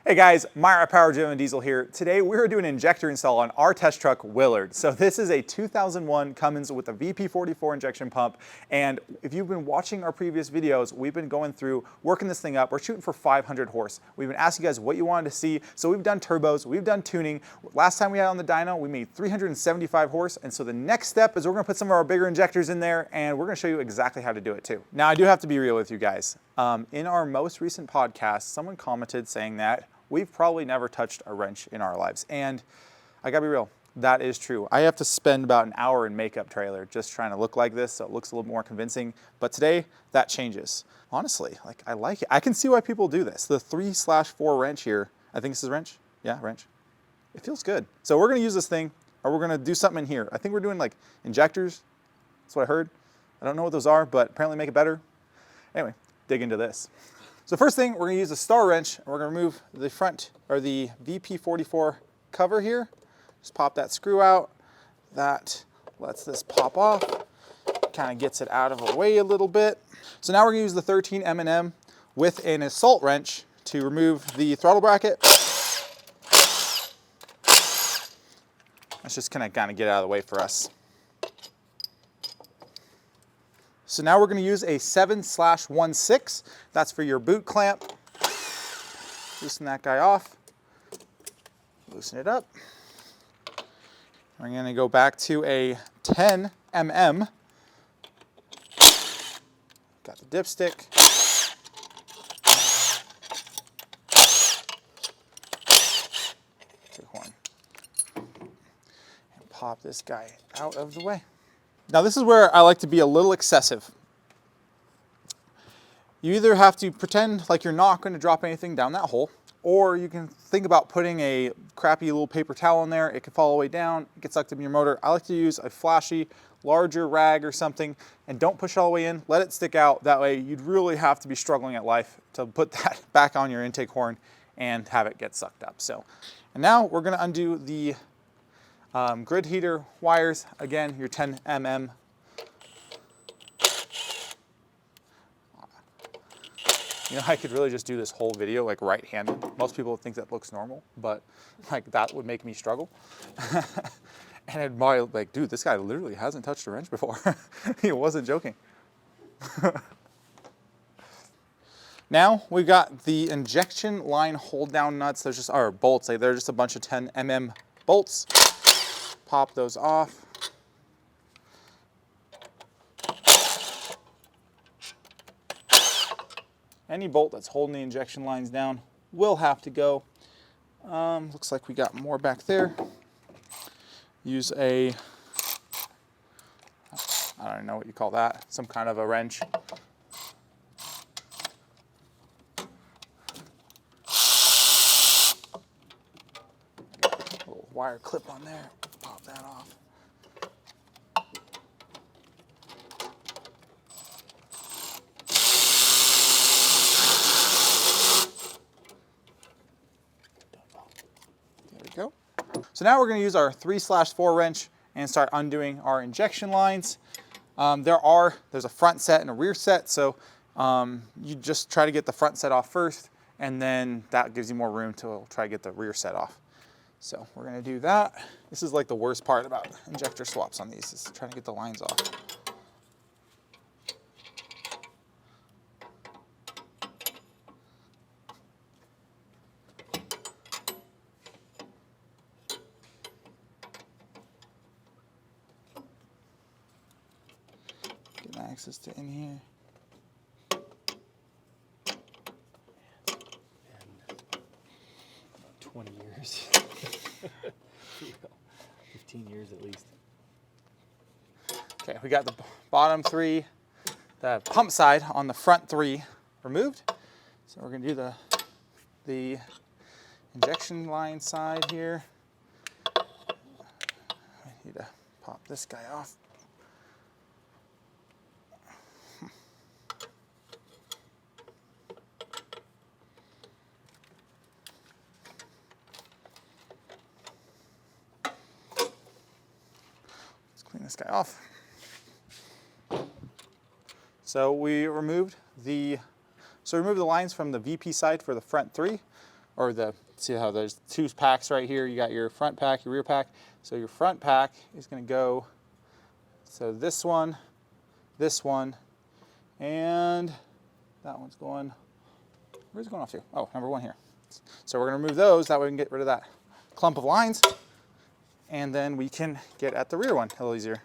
Hey guys, Myra Power Driven Diesel here. Today we're doing an injector install on our test truck Willard. So this is a 2001 Cummins with a VP44 injection pump, and if you've been watching our previous videos, we've been going through working this thing up. We're shooting for 500 horse. We've been asking you guys what you wanted to see, so we've done turbos, we've done tuning. Last time we had on the dyno, we made 375 horse, and so the next step is we're gonna put some of our bigger injectors in there, and we're gonna show you exactly how to do it too. Now I do have to be real with you guys. In our most recent podcast, someone commented saying that we've probably never touched a wrench in our lives. And I gotta be real, that is true. I have to spend about an hour in makeup trailer just trying to look like this so it looks a little more convincing. But today, that changes. Honestly, like I like it. I can see why people do this. The 3/4 wrench here, I think this is a wrench. Yeah, wrench. It feels good. So we're gonna use this thing, or we're gonna do something in here. I think we're doing like injectors. That's what I heard. I don't know what those are, but apparently make it better. Anyway, dig into this. So first thing, we're gonna use a star wrench, and we're gonna remove the front, or the VP44 cover here. Just pop that screw out. That lets this pop off. Kind of gets it out of the way a little bit. So now we're gonna use the 13 M&M with an assault wrench to remove the throttle bracket. That's just kind of get it out of the way for us. So now we're going to use a 7/16. That's for your boot clamp. Loosen that guy off. Loosen it up. We're going to go back to a 10 mm. Got the dipstick. Take one. And pop this guy out of the way. Now this is where I like to be a little excessive. You either have to pretend like you're not going to drop anything down that hole, or you can think about putting a crappy little paper towel in there. It can fall all the way down, it gets sucked up in your motor. I like to use a flashy, larger rag or something, and don't push it all the way in, let it stick out. That way you'd really have to be struggling at life to put that back on your intake horn and have it get sucked up. So, and now we're going to undo the grid heater wires, again, your 10 mm. You know, I could really just do this whole video like right-handed. Most people think that looks normal, but like that would make me struggle. And I'd probably like, dude, this guy literally hasn't touched a wrench before. He wasn't joking. Now we've got the injection line hold down nuts. There's just, or bolts, like they're just a bunch of 10 mm bolts. Pop those off. Any bolt that's holding the injection lines down will have to go. Looks like we got more back there. Use a, I don't know what you call that, some kind of a wrench. A little wire clip on there. Pop that off. There we go. So now we're going to use our 3/4 wrench and start undoing our injection lines. There's a front set and a rear set, so you just try to get the front set off first, and then that gives you more room to try to get the rear set off. So we're going to do that. This is like the worst part about injector swaps on these, is trying to get the lines off. Get access to in here. 20 years. 15 years at least. Okay, we got the bottom three, the pump side on the front three removed. So we're gonna do the injection line side here. I need to pop this guy off. Clean this guy off. So we removed the lines from the VP side for the front three. or see how there's two packs right here. You got your front pack, your rear pack. So your front pack is going to go, so this one, and that one's going, where's it going off to? Oh, number 1 here. So we're going to remove those, that way we can get rid of that clump of lines, and then we can get at the rear one a little easier.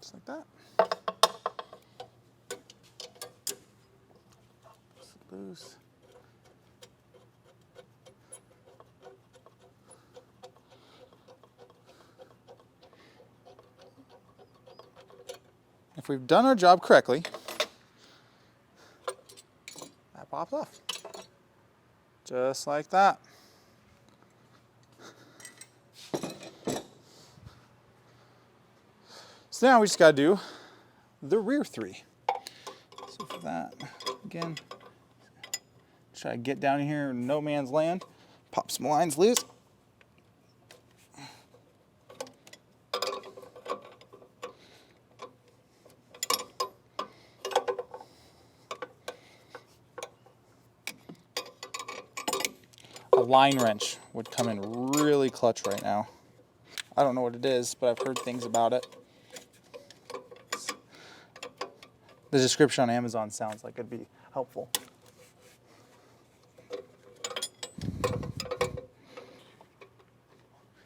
Just like that. Loose. If we've done our job correctly, that pops off. Just like that. So now we just got to do the rear 3. So for that, again, try to get down here in no man's land, pop some lines loose. A line wrench would come in really clutch right now. I don't know what it is, but I've heard things about it. The description on Amazon sounds like it'd be helpful.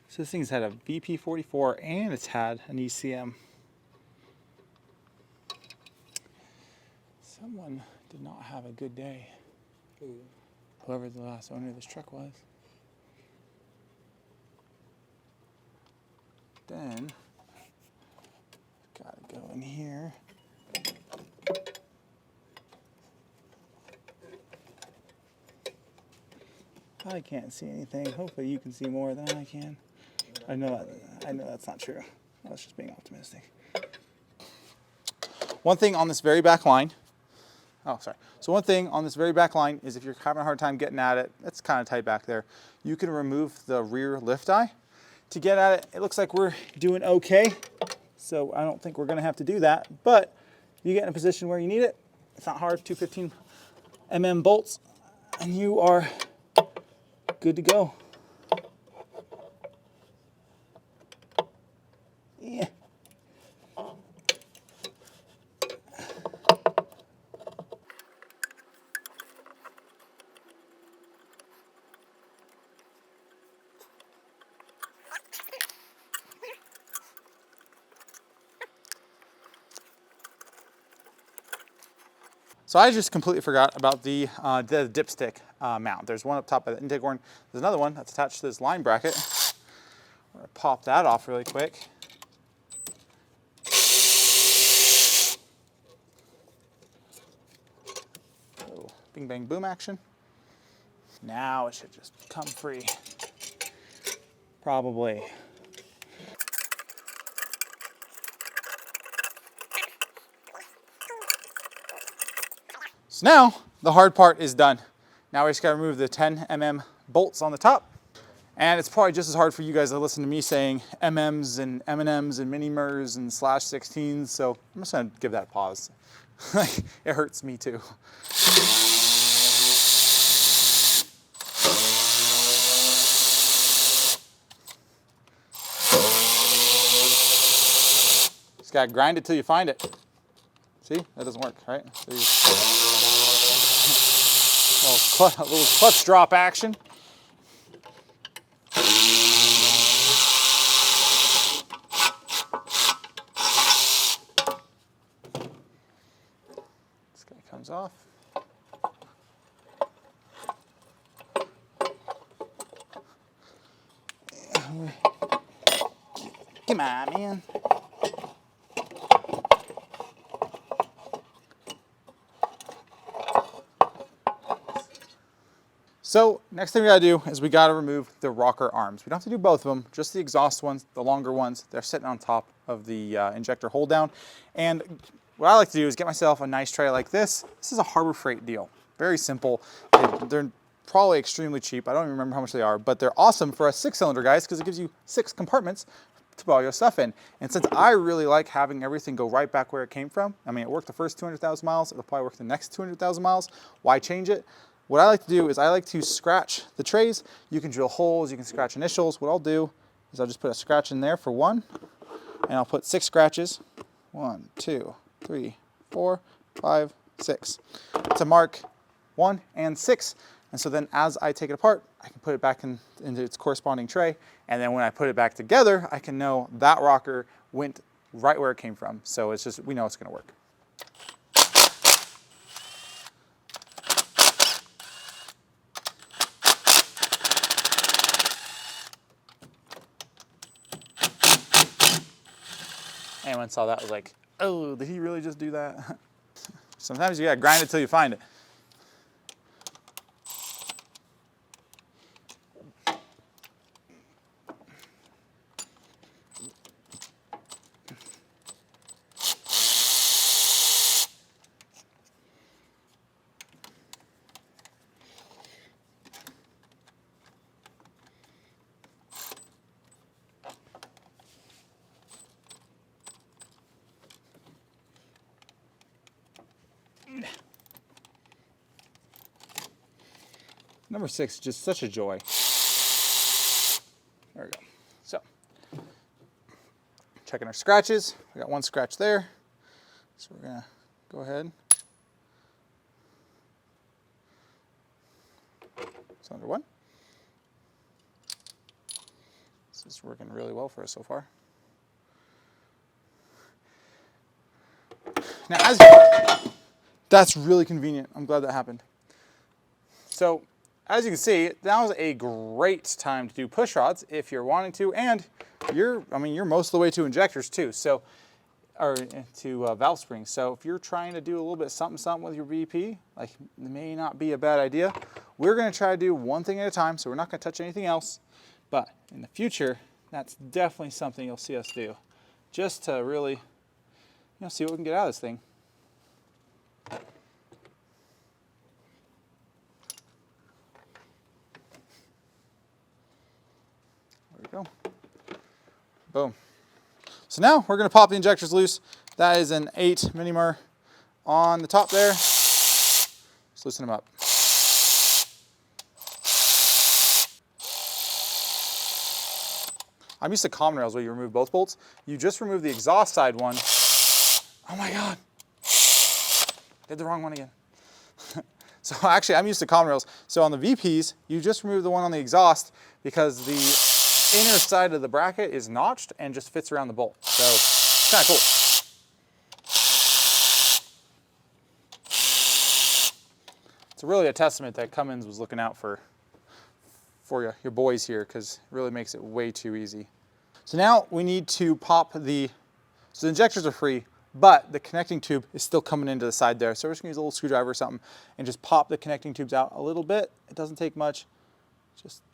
So this thing's had a VP44 and it's had an ECM. Someone did not have a good day. Whoever the last owner of this truck was. Then, gotta go in here. I can't see anything. Hopefully you can see more than I can. I know that's not true. I was just being optimistic. One thing on this very back line, So one thing on this very back line is if you're having a hard time getting at it, it's kind of tight back there, you can remove the rear lift eye. To get at it, it looks like we're doing okay. So I don't think we're gonna have to do that, but you get in a position where you need it, it's not hard, 215 mm bolts, and you are good to go. Yeah. So I just completely forgot about the dipstick mount. There's one up top by the intake horn. There's another one that's attached to this line bracket. I'm gonna pop that off really quick. Oh, bing bang boom action. Now it should just come free. Probably. So now the hard part is done. Now we just gotta remove the 10 mm bolts on the top. And it's probably just as hard for you guys to listen to me saying MMs and M&Ms and mini MERS and /16s. So I'm just gonna give that a pause. It hurts me too. Just gotta grind it till you find it. See, that doesn't work, right? So a little clutch drop action. This guy comes off. Come on, man. So next thing we gotta do is we gotta remove the rocker arms. We don't have to do both of them, just the exhaust ones, the longer ones. They're sitting on top of the injector hold down. And what I like to do is get myself a nice tray like this. This is a Harbor Freight deal. Very simple. They're probably extremely cheap. I don't even remember how much they are, but they're awesome for us 6-cylinder guys because it gives you 6 compartments to put all your stuff in. And since I really like having everything go right back where it came from, I mean, it worked the first 200,000 miles, it'll probably work the next 200,000 miles. Why change it? What I like to do is I like to scratch the trays. You can drill holes, you can scratch initials. What I'll do is I'll just put a scratch in there for 1, and I'll put 6 scratches. 1, 2, 3, 4, 5, 6. To mark 1 and 6. And so then as I take it apart, I can put it back into its corresponding tray. And then when I put it back together, I can know that rocker went right where it came from. So it's just, we know it's gonna work. Anyone saw that was like, oh, did he really just do that? Sometimes you gotta grind it till you find it. Number 6, just such a joy. There we go. So, checking our scratches. We got 1 scratch there. So we're gonna go ahead. Cylinder 1. This is working really well for us so far. Now, that's really convenient. I'm glad that happened. So, as you can see, now is a great time to do push rods if you're wanting to, and you're most of the way to injectors too, so, or to valve springs. So if you're trying to do a little bit something with your VP, like it may not be a bad idea. We're gonna try to do one thing at a time, so we're not gonna touch anything else, but in the future, that's definitely something you'll see us do, just to really, see what we can get out of this thing. Go. Boom. So now we're going to pop the injectors loose. That is an 8 millimeter on the top there. Let's loosen them up. I'm used to common rails where you remove both bolts. You just remove the exhaust side one. Oh my God. Did the wrong one again. So actually I'm used to common rails. So on the VPs, you just remove the one on the exhaust because the inner side of the bracket is notched and just fits around the bolt. So it's kind of cool. It's really a testament that Cummins was looking out for your boys here, because it really makes it way too easy. So now we need to pop so the injectors are free, but the connecting tube is still coming into the side there. So we're just gonna use a little screwdriver or something and just pop the connecting tubes out a little bit. It doesn't take much,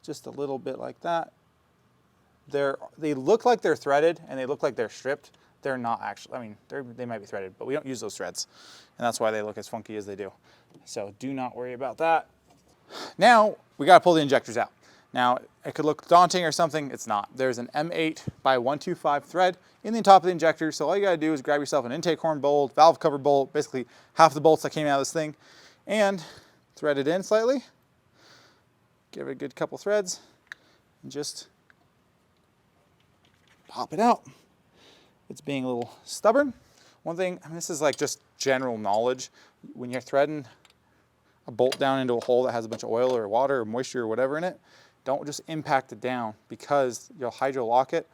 just a little bit like that. They look like they're threaded and they look like they're stripped. They're not actually, I mean, they might be threaded, but we don't use those threads. And that's why they look as funky as they do. So do not worry about that. Now we gotta pull the injectors out. Now it could look daunting or something, it's not. There's an M8 by 125 thread in the top of the injector. So all you gotta do is grab yourself an intake horn bolt, valve cover bolt, basically half the bolts that came out of this thing, and thread it in slightly. Give it a good couple threads and just pop it out. It's being a little stubborn. One thing, this is like just general knowledge. When you're threading a bolt down into a hole that has a bunch of oil or water or moisture or whatever in it, don't just impact it down because you'll hydro lock it.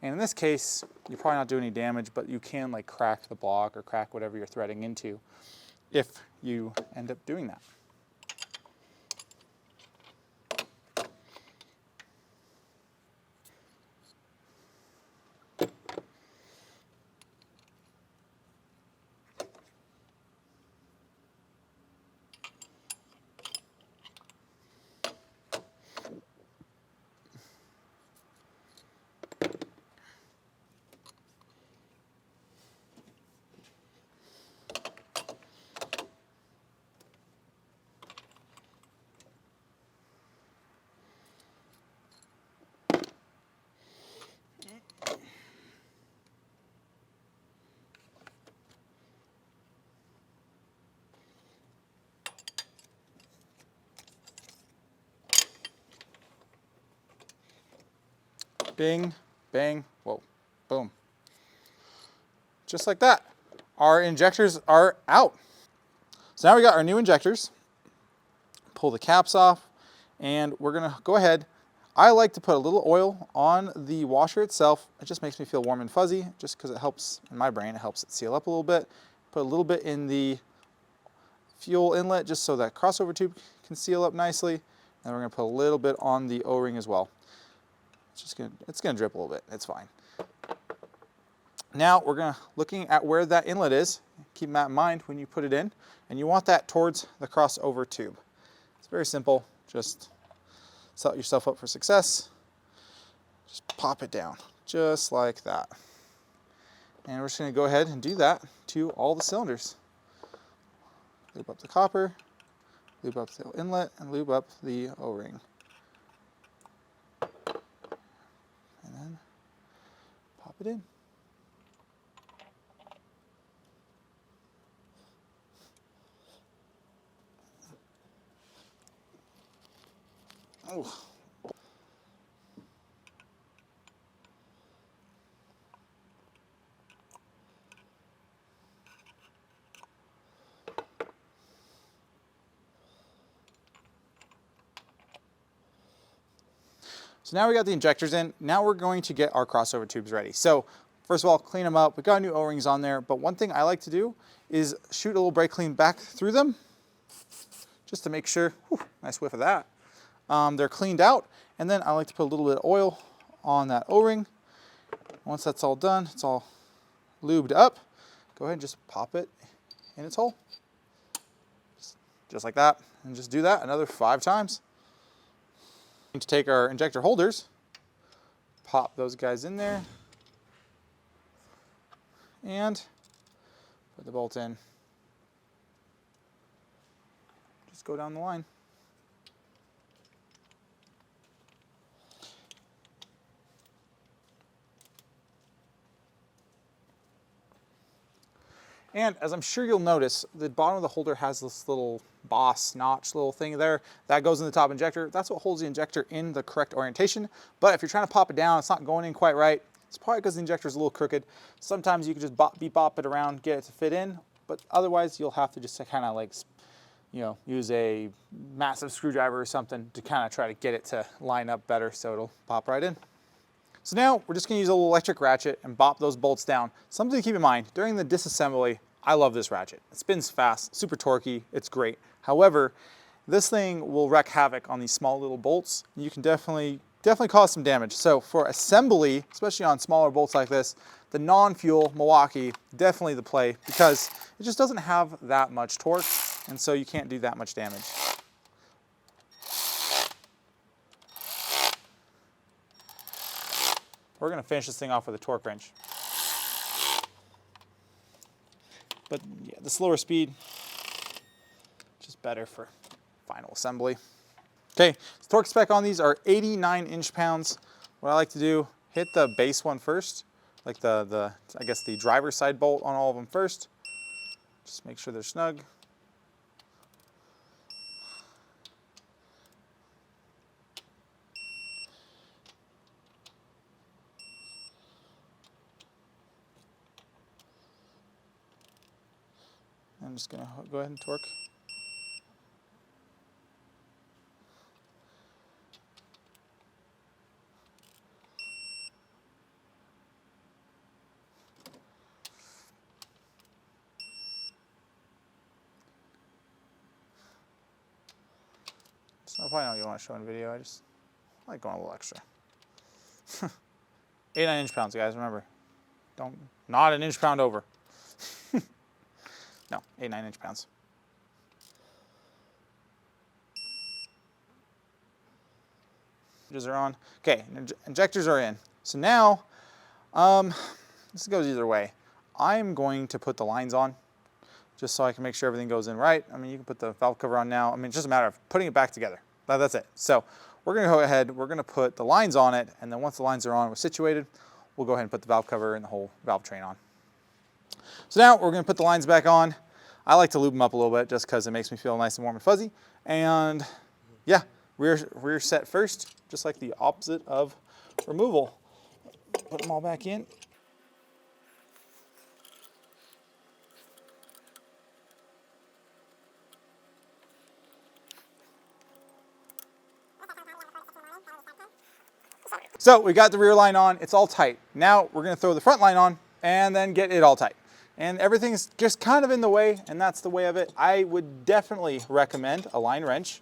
And in this case, you're probably not doing any damage, but you can like crack the block or crack whatever you're threading into if you end up doing that. Bing, bang, whoa, boom. Just like that. Our injectors are out. So now we got our new injectors. Pull the caps off, and we're gonna go ahead. I like to put a little oil on the washer itself. It just makes me feel warm and fuzzy, just because it helps, in my brain, it helps it seal up a little bit. Put a little bit in the fuel inlet just so that crossover tube can seal up nicely. And we're gonna put a little bit on the O-ring as well. It's gonna drip a little bit, it's fine. Now we're looking at where that inlet is. Keep that in mind when you put it in, and you want that towards the crossover tube. It's very simple, just set yourself up for success. Just pop it down, just like that. And we're just gonna go ahead and do that to all the cylinders. Lube up the copper, lube up the inlet, and lube up the O-ring. And then pop it in. Oh. So now we got the injectors in. Now we're going to get our crossover tubes ready. So first of all, clean them up. We got new O-rings on there, but one thing I like to do is shoot a little brake clean back through them, just to make sure, whew, nice whiff of that. They're cleaned out, and then I like to put a little bit of oil on that O-ring. Once that's all done, it's all lubed up, go ahead and just pop it in its hole. Just like that, and just do that another 5 times. To take our injector holders, pop those guys in there, and put the bolt in. Just go down the line. And as I'm sure you'll notice, the bottom of the holder has this little boss notch little thing there that goes in the top injector. That's what holds the injector in the correct orientation. But if you're trying to pop it down, it's not going in quite right. It's probably because the injector is a little crooked. Sometimes you can just bop it around, get it to fit in, but otherwise you'll have to just kind of like, you know, use a massive screwdriver or something to kind of try to get it to line up better so it'll pop right in. So now we're just going to use a little electric ratchet and bop those bolts down. Something to keep in mind, during the disassembly, I love this ratchet. It spins fast, super torquey, it's great. However, this thing will wreak havoc on these small little bolts. You can definitely cause some damage. So for assembly, especially on smaller bolts like this, the non-fuel Milwaukee, definitely the play, because it just doesn't have that much torque, and so you can't do that much damage. We're gonna finish this thing off with a torque wrench. But yeah, the slower speed, just better for final assembly. Okay, the torque spec on these are 89 inch-pounds. What I like to do, hit the base one first, like I guess the driver's side bolt on all of them first. Just make sure they're snug. I'm just gonna go ahead and torque. So I probably not what you want to show in video. I just like going a little extra. 89 inch-pounds, guys. Remember, not an inch-pound over. No, 89 inch-pounds. Injectors are on. Okay, injectors are in. So now, this goes either way. I'm going to put the lines on, just so I can make sure everything goes in right. I mean, you can put the valve cover on now. I mean, it's just a matter of putting it back together. That's it. So we're gonna go ahead, we're gonna put the lines on it, and then once the lines are on, we're situated, we'll go ahead and put the valve cover and the whole valve train on. So now we're gonna put the lines back on. I like to lube them up a little bit just because it makes me feel nice and warm and fuzzy. And yeah, rear set first, just like the opposite of removal. Put them all back in. So we got the rear line on, it's all tight. Now we're gonna throw the front line on and then get it all tight. And everything's just kind of in the way, and that's the way of it. I would definitely recommend a line wrench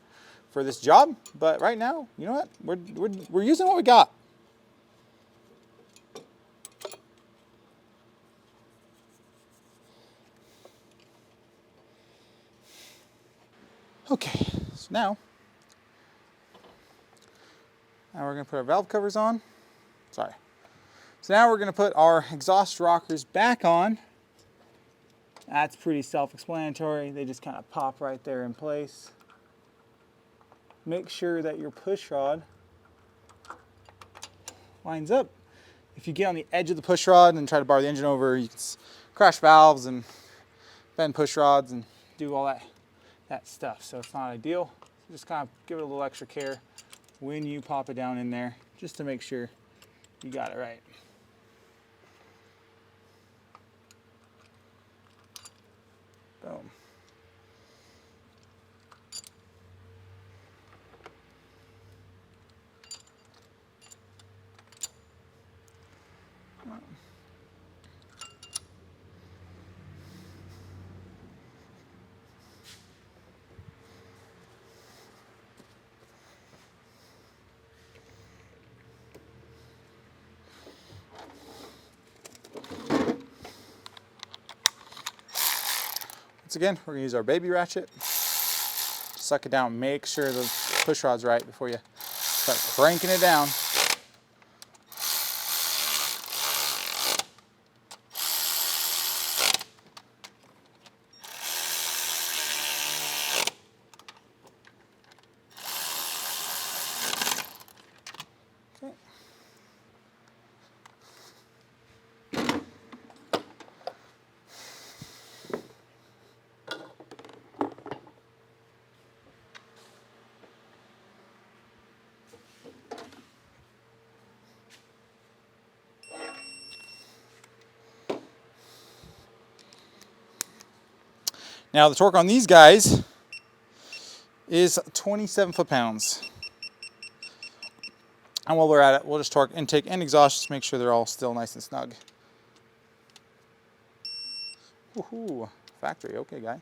for this job, but right now, you know what? We're using what we got. Okay, so now we're gonna put our valve covers on. Sorry. So now we're gonna put our exhaust rockers back on. That's pretty self-explanatory. They just kind of pop right there in place. Make sure that your push rod lines up. If you get on the edge of the push rod and try to bar the engine over, you can crash valves and bend push rods and do all that stuff. So it's not ideal. So just kind of give it a little extra care when you pop it down in there, just to make sure you got it right. Boom. Once again, we're gonna use our baby ratchet. Suck it down, make sure the push rod's right before you start cranking it down. Okay. Now the torque on these guys is 27 foot-pounds. And while we're at it, we'll just torque intake and exhaust, just make sure they're all still nice and snug. Woohoo, factory, okay guy.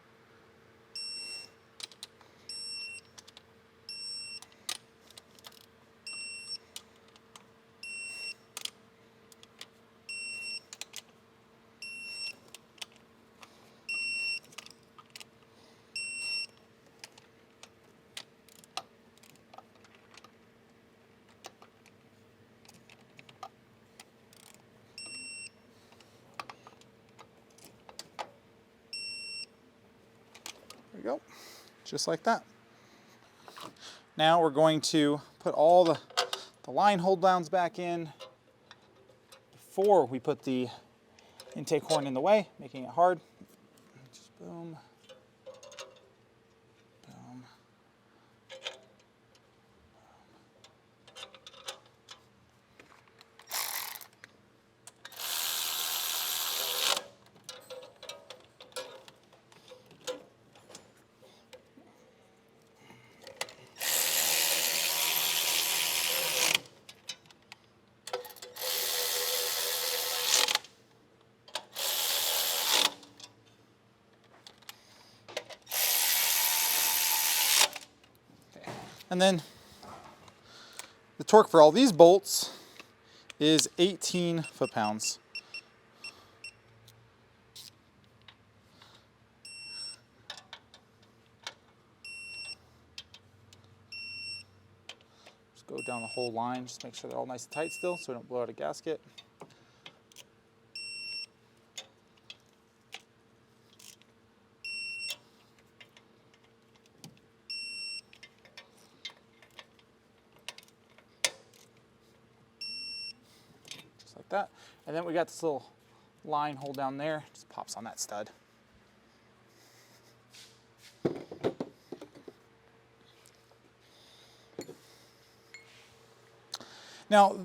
There we go, just like that. Now we're going to put all the line hold downs back in before we put the intake horn in the way, making it hard. Just boom, boom. And then the torque for all these bolts is 18 foot-pounds. Just go down the whole line, just make sure they're all nice and tight still so we don't blow out a gasket. Like that. And then we got this little line hold down there, just pops on that stud. Now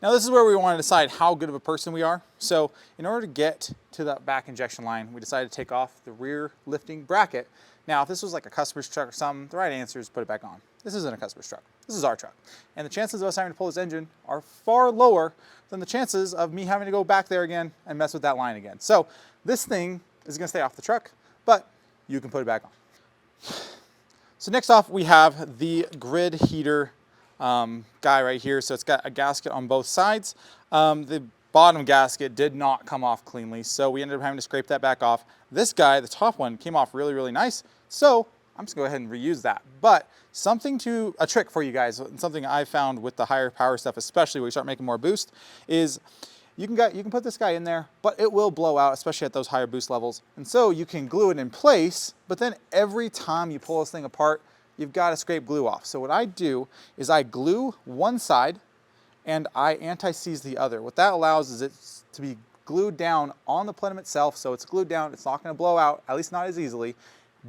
Now this is where we want to decide how good of a person we are. So in order to get to that back injection line, we decided to take off the rear lifting bracket. Now if this was like a customer's truck or something, the right answer is put it back on. This isn't a customer's truck, this is our truck. And the chances of us having to pull this engine are far lower than the chances of me having to go back there again and mess with that line again. So this thing is gonna stay off the truck, but you can put it back on. So next off we have the grid heater guy right here. So it's got a gasket on both sides. The bottom gasket did not come off cleanly, so we ended up having to scrape that back off. This guy, the top one, came off really, really nice. So I'm just gonna go ahead and reuse that. But a trick for you guys, something I found with the higher power stuff, especially when you start making more boost, is you can put this guy in there, but it will blow out, especially at those higher boost levels. And so you can glue it in place, but then every time you pull this thing apart, you've got to scrape glue off. So what I do is I glue one side and I anti-seize the other. What that allows is it to be glued down on the plenum itself. So it's glued down, it's not going to blow out, at least not as easily.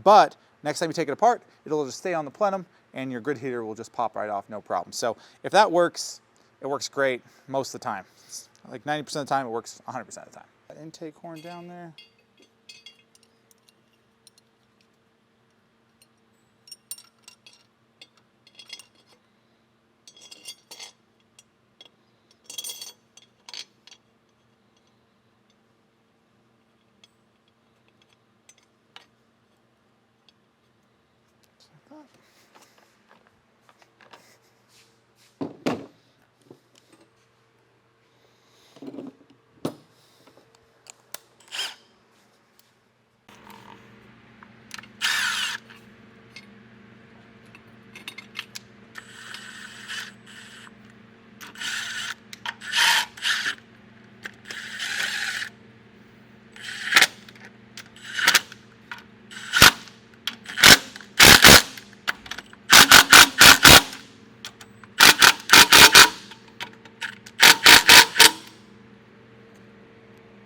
But next time you take it apart, it'll just stay on the plenum and your grid heater will just pop right off, no problem. So if that works, it works great most of the time. Like 90% of the time, it works 100% of the time. Intake horn down there.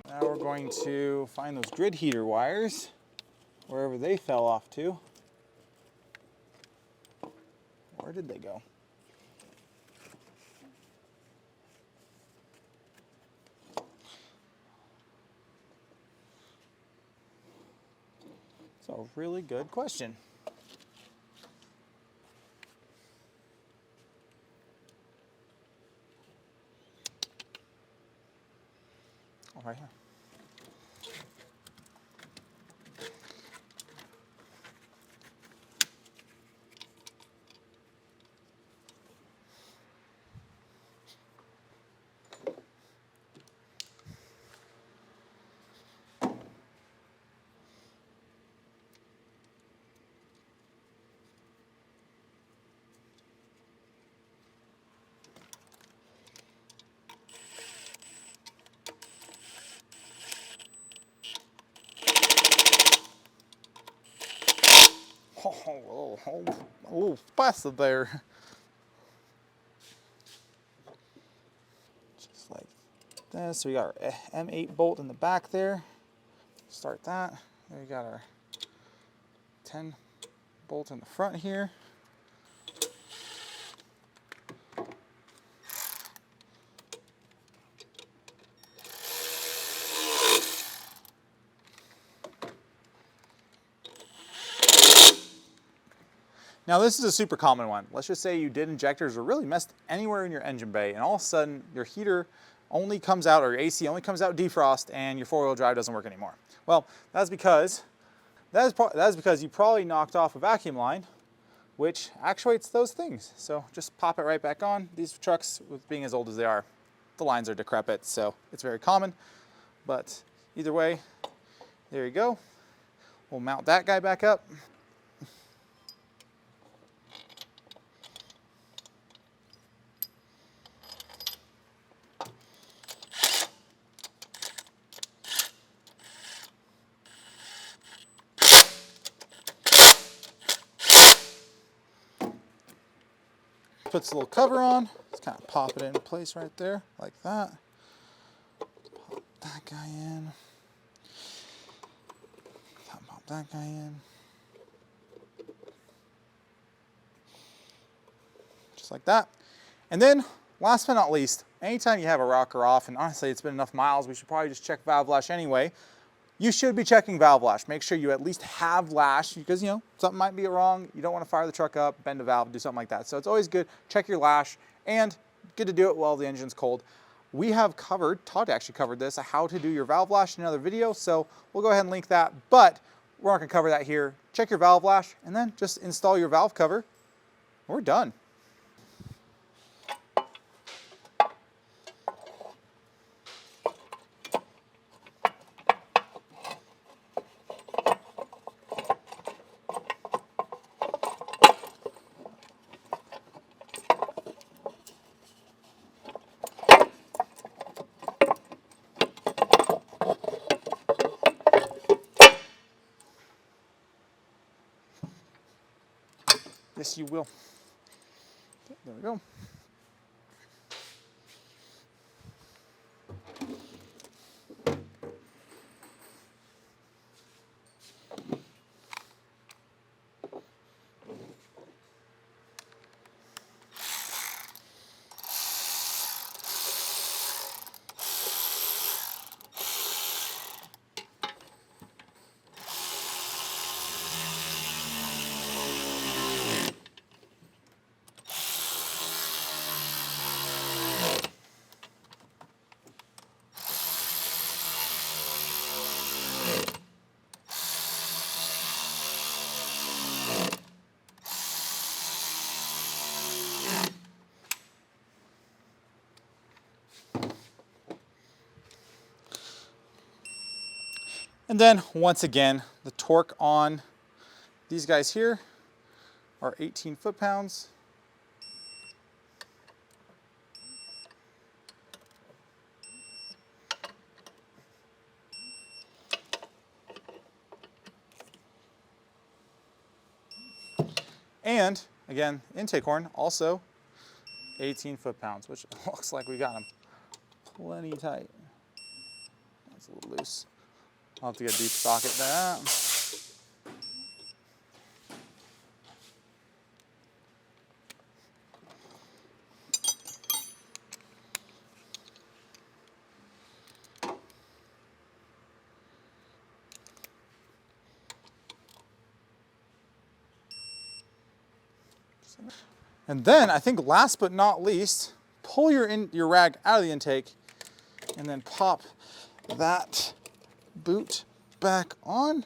Now we're going to find those grid heater wires, wherever they fell off to. Where did they go? It's a really good question. Oh, right here. Oh, fast there. Just like this. So we got our M8 bolt in the back there. Start that. Then we got our 10 bolt in the front here. Now this is a super common one. Let's just say you did injectors or really messed anywhere in your engine bay and all of a sudden your heater only comes out, or your AC only comes out defrost and your four-wheel drive doesn't work anymore. Well, that's because you probably knocked off a vacuum line which actuates those things. So just pop it right back on. These trucks, with being as old as they are, the lines are decrepit, so it's very common. But either way, there you go. We'll mount that guy back up. Puts a little cover on. Just kind of pop it in place right there, like that. Pop that guy in. Pop that guy in. Just like that. And then last but not least, anytime you have a rocker off, and honestly it's been enough miles, we should probably just check valve lash anyway. You should be checking valve lash. Make sure you at least have lash because, you know, something might be wrong. You don't want to fire the truck up, bend a valve, do something like that. So it's always good. Check your lash, and good to do it while the engine's cold. We have covered, Todd actually covered this, how to do your valve lash in another video. So we'll go ahead and link that, but we're not going to cover that here. Check your valve lash and then just install your valve cover. We're done. Yes, you will. Okay, there we go. And then once again, the torque on these guys here are 18 foot-pounds. And again, intake horn also 18 foot-pounds, which looks like we got them plenty tight. That's a little loose. I'll have to get a deep socket to that. And then I think last but not least, pull your rag out of the intake and then pop that boot back on.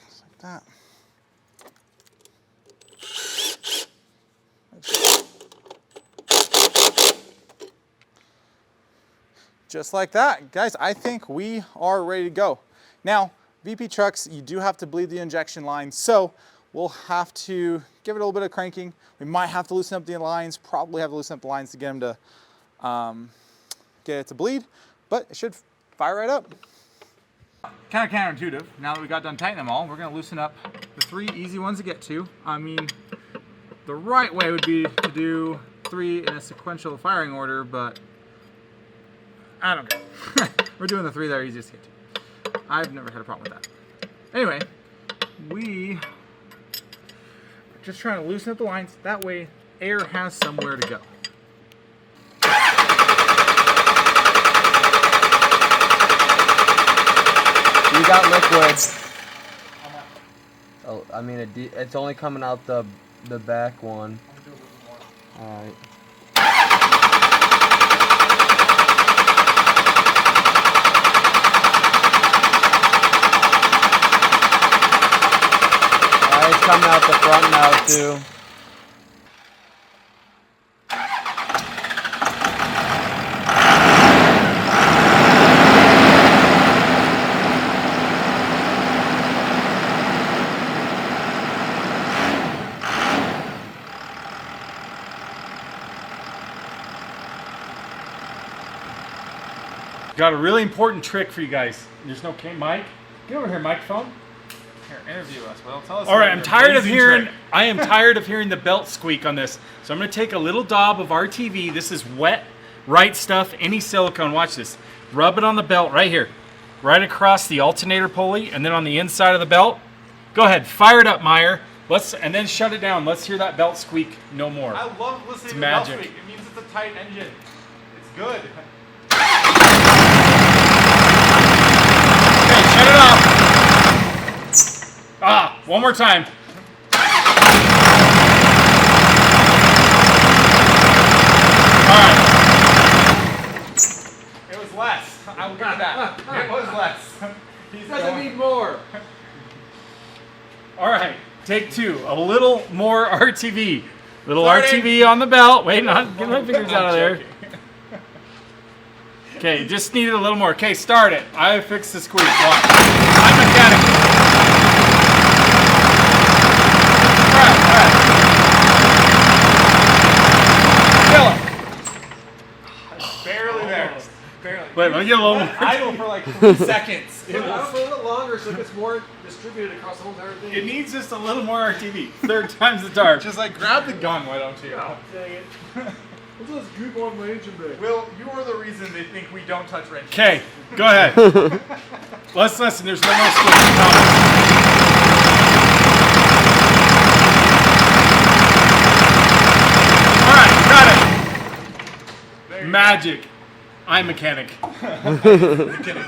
Just like that. Just like that. Guys, I think we are ready to go. Now, VP trucks, you do have to bleed the injection line, so we'll have to give it a little bit of cranking. We might have to loosen up the lines, probably have to loosen up the lines to get them to get it to bleed, but it should fire right up. Kind of counterintuitive. Now that we got done tightening them all, we're going to loosen up the 3 easy ones to get to. I mean, the right way would be to do 3 in a sequential firing order, but I don't care. We're doing the 3 that are easiest to get to. I've never had a problem with that. Anyway, we just trying to loosen up the lines. That way, air has somewhere to go. You got liquids. Oh, I mean, it's only coming out the back one. All right. It's coming out the front now too. Got a really important trick for you guys. There's no mic. Get over here, microphone. Here, interview us, Will. Tell us. All right, I'm tired of hearing. I am tired of hearing the belt squeak on this. So I'm going to take a little daub of RTV. This is wet, right stuff. Any silicone. Watch this. Rub it on the belt right here. right across the alternator pulley, and then on the inside of the belt. Go ahead, fire it up, Meyer. And then shut it down. Let's hear that belt squeak no more. I love listening to the magic. belt squeak. It means it's a tight engine. It's good. Okay, shut it off. Ah, one more time. All right. It was less. I will give you that. It was less. He's Doesn't need more. All right, take 2. A little more RTV. Little Starting. RTV on the belt. Wait, not get my fingers out of there. Okay, just needed a little more. Okay, start it. I fixed the squeak. Watch. I'm mechanic. All right. Kill it. barely there. Barely. Wait, let me get a little more. Idle for like 3 seconds. It Put it out was. for a little longer so it gets more distributed across the whole entire thing. It needs just a little more RTV. 3rd time's the charm. Just like grab the gun, why don't you? Oh, dang it. What's this goop on my engine bay? Will, you are the reason they think we don't touch wrenches. Okay, go ahead. Let's listen. There's no more squeak. All right, got it. Magic. I'm mechanic. You're kidding.